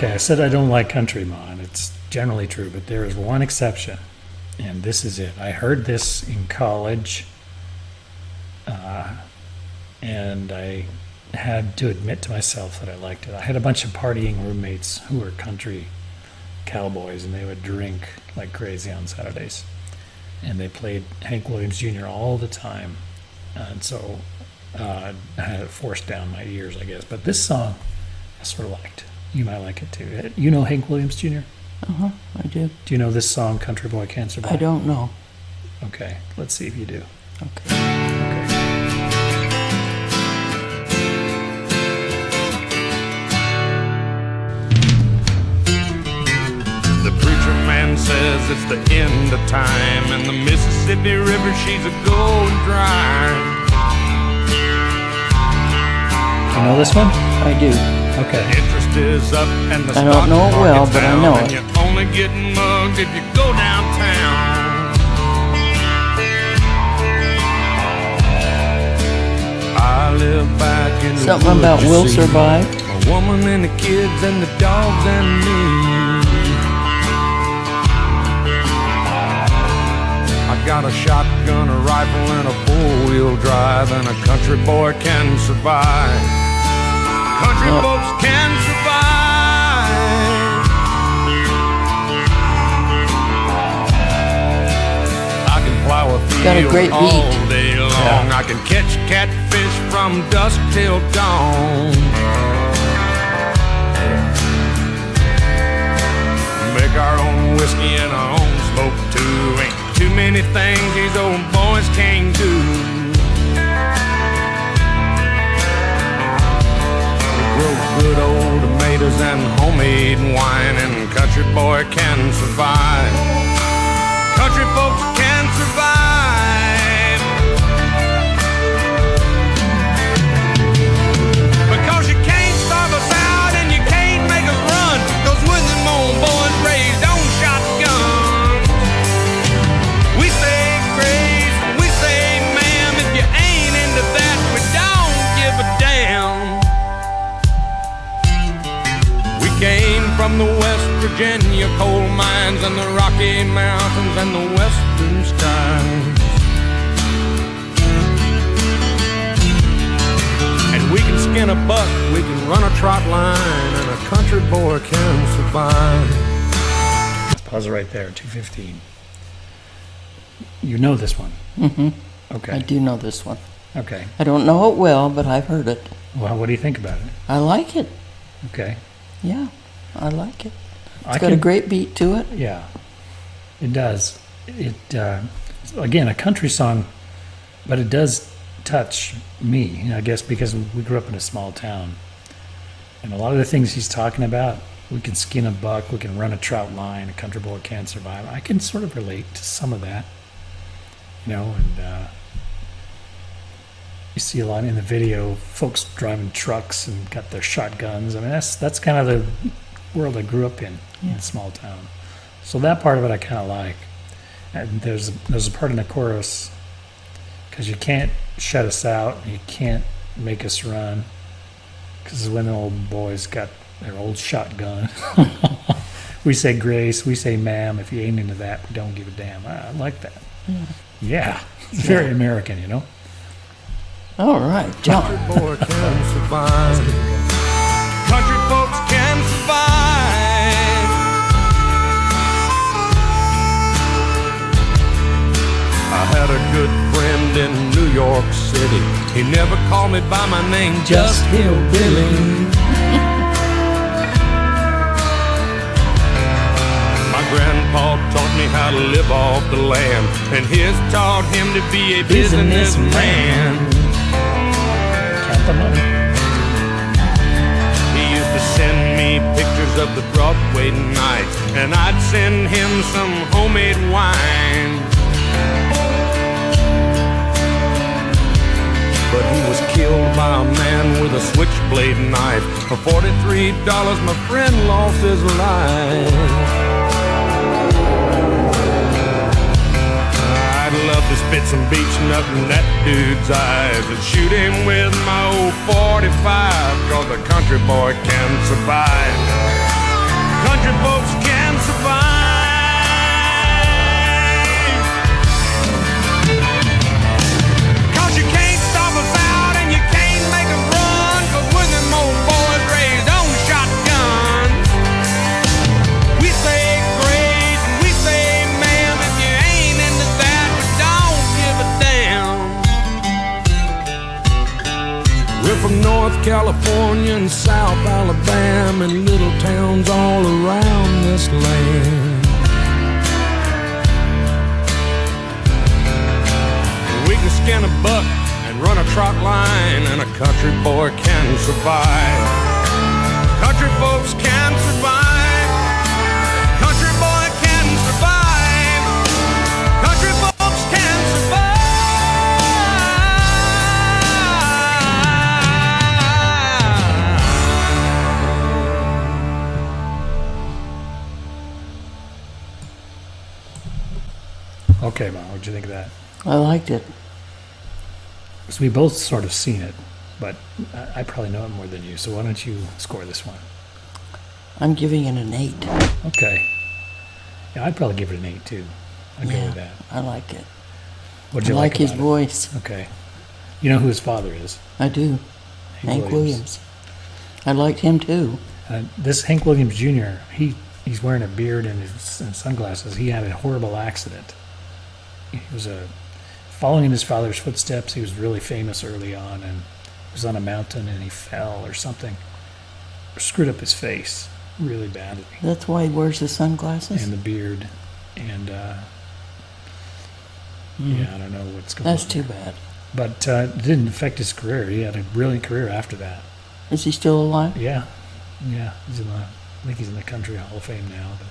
Okay, I said I don't like country, Ma, and it's generally true, but there is one exception, and this is it. I heard this in college, and I had to admit to myself that I liked it. I had a bunch of partying roommates who were country cowboys, and they would drink like crazy on Saturdays. And they played Hank Williams Jr. all the time. And so I had it forced down my ears, I guess. But this song, I sort of liked. You might like it too. You know Hank Williams Jr.? Uh-huh, I do. Do you know this song, Country Boy Can't Survive? I don't know. Okay, let's see if you do. Okay. Okay. The preacher man says it's the end of time, and the Mississippi River, she's a going dry. You know this one? I do. Okay. Interest is up and the I don't know it well, stock but I market's know down, it. and you're only getting mugged if you go downtown. I live back in the Something woods, about you will see. survive. A woman and the kids and the dogs and me. I got a shotgun, a rifle, and a four-wheel drive, and a country boy can survive. Country folks can survive. I can plow a field Got a great all beat. day long. Yeah. I can catch catfish from dusk till dawn. Make our own whiskey and our own smoke too. Ain't too many things these old boys can't do. We grow good old tomatoes and homemade wine, and country boy can survive. Country folks can survive. Because you can't starve us out and you can't make us run. 'Cause when them old boys raised on shotgun, we say grace, we say ma'am. If you ain't into that, we don't give a damn. We came from the West Virginia coal mines and the Rocky Mountains and the western skies. And we can skin a buck, we can run a trot line, and a country boy can survive. Let's pause it right there, 2:15. You know this one? Mm-hmm. Okay. I do know this one. Okay. I don't know it well, but I've heard it. Well, what do you think about it? I like it. Okay. Yeah, I like it. I It's got a great beat to it. Yeah, it does. It again, a country song, but it does touch me, I guess, because we grew up in a small town, and a lot of the things he's talking about, we can skin a buck, we can run a trout line, a country boy can't survive. I can sort of relate to some of that, you know, and you see a lot in the video, folks driving trucks and got their shotguns. I mean, that's kind of the world I grew up in a small town. So that part of it I kind of like. And there's a part in the chorus, because you can't shut us out, you can't make us run, because when the old boys got their old shotgun, we say grace, we say ma'am. If you ain't into that, we don't give a damn. I like that. Yeah, it's very American, you know. All right, John. Country boy can survive. Country folks can survive. I had a good friend in New York City. He never called me by my name, just Hillbilly. My grandpa taught me how to live off the land, and his taught him to be a businessman. Count the money. He used to send me pictures of the Broadway nights, and I'd send him some homemade wine. But he was killed by a man with a switchblade knife. For $43, my friend lost his life. I'd love to spit some beach nut in that dude's eyes and shoot him with my old 45, 'cause a country boy can survive. country folks can survive. Cause you can't stop us out and you can't make us run. Cause we're them old boys raised on shotguns. We say grace and we say ma'am. If you ain't into that, we don't give a damn. We're from North California and South Alabama and little towns all around this land. We can skin a buck and run a trot line, and a country boy can survive. Country folks can survive. Country boy can survive. Country folks can survive. Okay, Mom, what'd you think of that? I liked it. So we both sort of seen it, but I probably know it more than you. So why don't you score this one? I'm giving it an 8. Okay. Yeah, I'd probably give it an 8 too. I'd go with that. I like it. What'd I you like his about it? voice. Okay. You know who his father is? I do. Hank Williams. I liked him too. This Hank Williams Jr., he's wearing a beard and sunglasses. He had a horrible accident. He was following in his father's footsteps. He was really famous early on, and he was on a mountain and he fell or something. Screwed up his face really badly. That's why he wears the sunglasses? And the beard. And, yeah, I don't know what's going That's on. too bad. But it didn't affect his career. He had a brilliant career after that. Is he still alive? Yeah. He's I think he's in the Country Hall of Fame now. But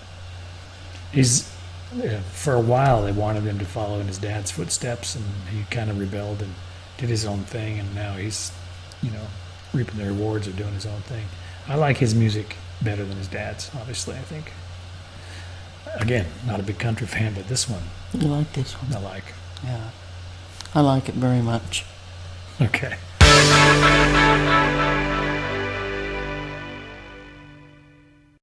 he's, for a while, they wanted him to follow in his dad's footsteps, and he kind of rebelled and did his own thing, and now he's, reaping the rewards of doing his own thing. I like his music better than his dad's, obviously, I think. Again, not a big country fan, but this one You like this one? I like. Yeah. I like it very much. Okay.